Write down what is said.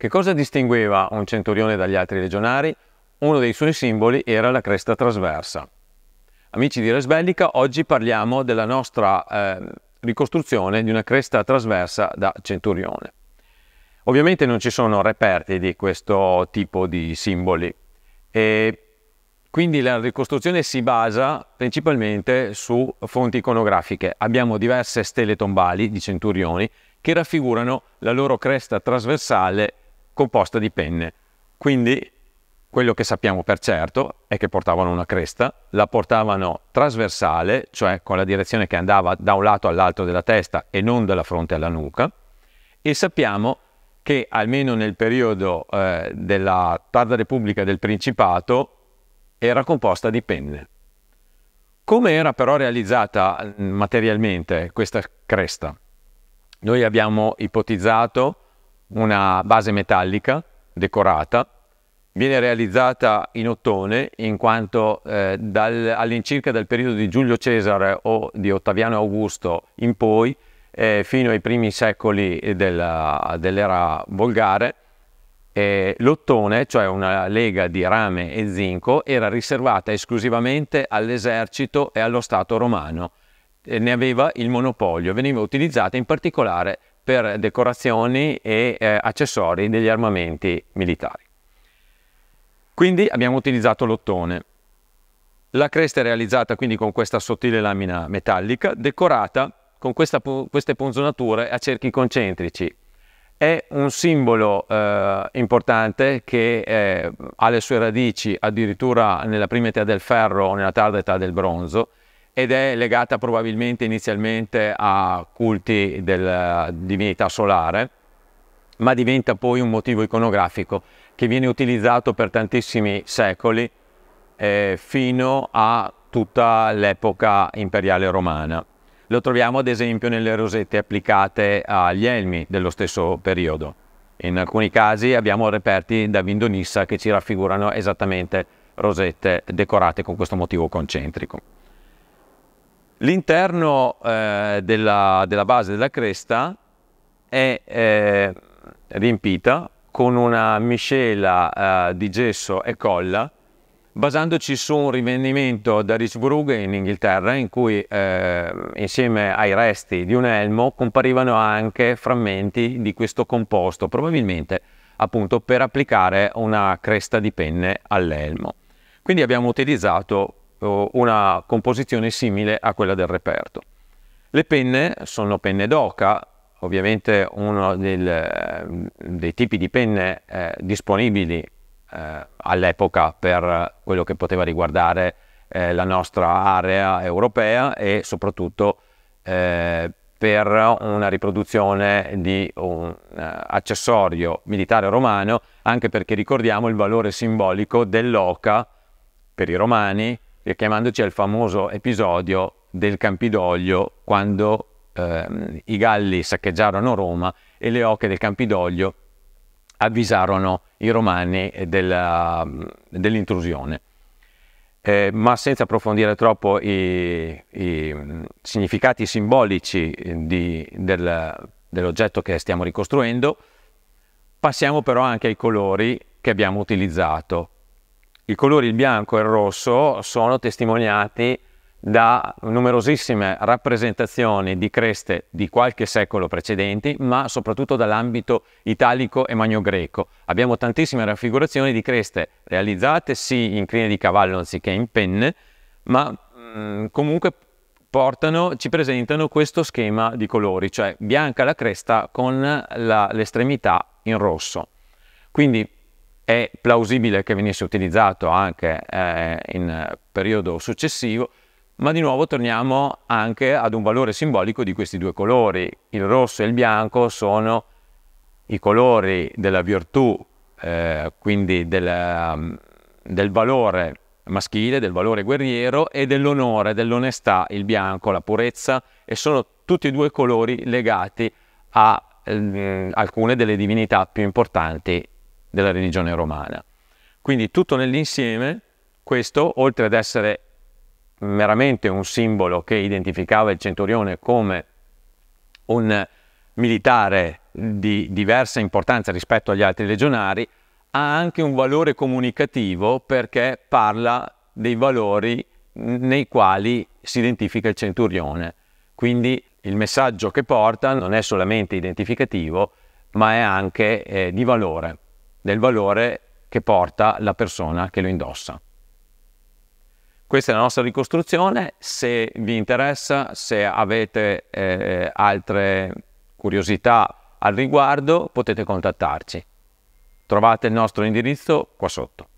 Che cosa distingueva un centurione dagli altri legionari? Uno dei suoi simboli era la cresta trasversa. Amici di Res Bellica, oggi parliamo della nostra ricostruzione di una cresta trasversa da centurione. Ovviamente non ci sono reperti di questo tipo di simboli e quindi la ricostruzione si basa principalmente su fonti iconografiche. Abbiamo diverse stele tombali di centurioni che raffigurano la loro cresta trasversale composta di penne. Quindi quello che sappiamo per certo è che portavano una cresta, la portavano trasversale, cioè con la direzione che andava da un lato all'altro della testa e non dalla fronte alla nuca, e sappiamo che almeno nel periodo della tarda Repubblica del Principato era composta di penne. Come era però realizzata materialmente questa cresta? Noi abbiamo ipotizzato una base metallica decorata, viene realizzata in ottone in quanto all'incirca dal periodo di Giulio Cesare o di Ottaviano Augusto in poi, fino ai primi secoli dell'era volgare, l'ottone, cioè una lega di rame e zinco, era riservata esclusivamente all'esercito e allo Stato romano. Ne aveva il monopolio, veniva utilizzata in particolare per decorazioni e accessori degli armamenti militari. Quindi abbiamo utilizzato l'ottone. La cresta è realizzata quindi con questa sottile lamina metallica, decorata con queste punzonature a cerchi concentrici. È un simbolo importante che ha le sue radici addirittura nella prima età del ferro o nella tarda età del bronzo ed è legata probabilmente inizialmente a culti della divinità solare, ma diventa poi un motivo iconografico che viene utilizzato per tantissimi secoli fino a tutta l'epoca imperiale romana. Lo troviamo ad esempio nelle rosette applicate agli elmi dello stesso periodo. In alcuni casi abbiamo reperti da Vindonissa che ci raffigurano esattamente rosette decorate con questo motivo concentrico. L'interno della base della cresta è riempita con una miscela di gesso e colla, basandoci su un rinvenimento da Richburg in Inghilterra, in cui insieme ai resti di un elmo comparivano anche frammenti di questo composto, probabilmente appunto per applicare una cresta di penne all'elmo. Quindi abbiamo utilizzato una composizione simile a quella del reperto. Le penne sono penne d'oca, ovviamente uno dei tipi di penne disponibili all'epoca per quello che poteva riguardare la nostra area europea e soprattutto per una riproduzione di un accessorio militare romano, anche perché ricordiamo il valore simbolico dell'oca per i romani, richiamandoci al famoso episodio del Campidoglio quando i Galli saccheggiarono Roma e le oche del Campidoglio avvisarono i romani dell'intrusione. Ma senza approfondire troppo i significati simbolici dell'oggetto che stiamo ricostruendo, passiamo però anche ai colori che abbiamo utilizzato. I colori, il bianco e il rosso, sono testimoniati da numerosissime rappresentazioni di creste di qualche secolo precedenti, ma soprattutto dall'ambito italico e magno-greco. Abbiamo tantissime raffigurazioni di creste realizzate sì in crine di cavallo anziché in penne, ma comunque ci presentano questo schema di colori, cioè bianca la cresta con l'estremità in rosso. Quindi è plausibile che venisse utilizzato anche in periodo successivo, ma di nuovo torniamo anche ad un valore simbolico di questi due colori. Il rosso e il bianco sono i colori della virtù, quindi del valore maschile, del valore guerriero e dell'onore, dell'onestà, il bianco, la purezza, e sono tutti e due colori legati a alcune delle divinità più importanti della religione romana. Quindi tutto nell'insieme, questo, oltre ad essere meramente un simbolo che identificava il centurione come un militare di diversa importanza rispetto agli altri legionari, ha anche un valore comunicativo perché parla dei valori nei quali si identifica il centurione. Quindi il messaggio che porta non è solamente identificativo, ma è anche di valore, del valore che porta la persona che lo indossa. Questa è la nostra ricostruzione. Se vi interessa, se avete altre curiosità al riguardo, potete contattarci. Trovate il nostro indirizzo qua sotto.